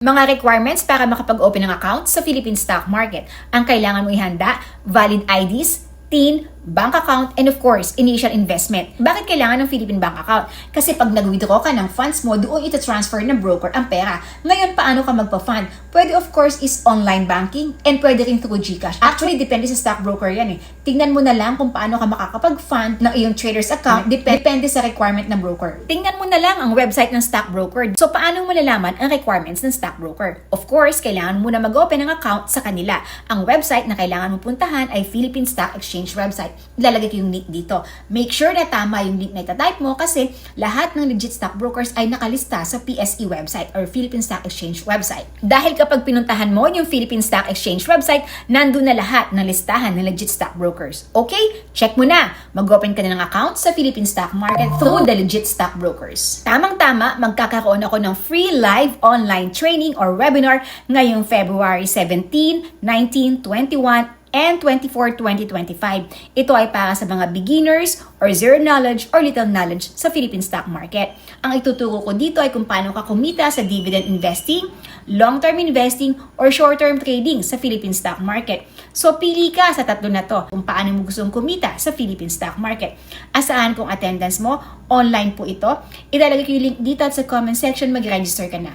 Mga requirements para makapag-open ng account sa Philippine Stock Market. Ang kailangan mo ihanda, valid IDs, TIN, bank account, and of course, initial investment. Bakit kailangan ng Philippine Bank Account? Kasi pag nag-withdraw ka ng funds mo, doon ita-transfer ng broker ang pera. Ngayon, paano ka magpa-fund? Pwede of course is online banking and pwede rin through GCash. Actually, depende sa stockbroker yan eh. Tingnan mo na lang kung paano ka makakapag-fund ng iyong trader's account. Depende sa requirement ng broker. Tingnan mo na lang ang website ng stockbroker. So, paano mo nalaman ang requirements ng stockbroker? Of course, kailangan mo na mag-open ng account sa kanila. Ang website na kailangan mo puntahan ay Philippine Stock Exchange website. Ilalagay ko yung link dito. Make sure na tama yung link na itatype mo kasi lahat ng legit stockbrokers ay nakalista sa PSE website or Philippine Stock Exchange website. Dahil kapag pinuntahan mo yung Philippine Stock Exchange website, nandun na lahat ng listahan ng legit stockbrokers. Okay? Check mo na. Mag-open ka na ng account sa Philippine Stock Market through the legit stockbrokers. Tamang-tama, magkakaroon ako ng free live online training or webinar ngayong February 17, 19, 21, and 24, 2025. Ito ay para sa mga beginners or zero knowledge or little knowledge sa Philippine stock market. Ang ituturo ko dito ay kung paano ka kumita sa dividend investing, long-term investing, or short-term trading sa Philippine stock market. So, pili ka sa tatlo na to kung paano mo gustong kumita sa Philippine stock market. Asahan kung attendance mo, online po ito. Ilalagay ko yung link dito at sa comment section, mag-register ka na.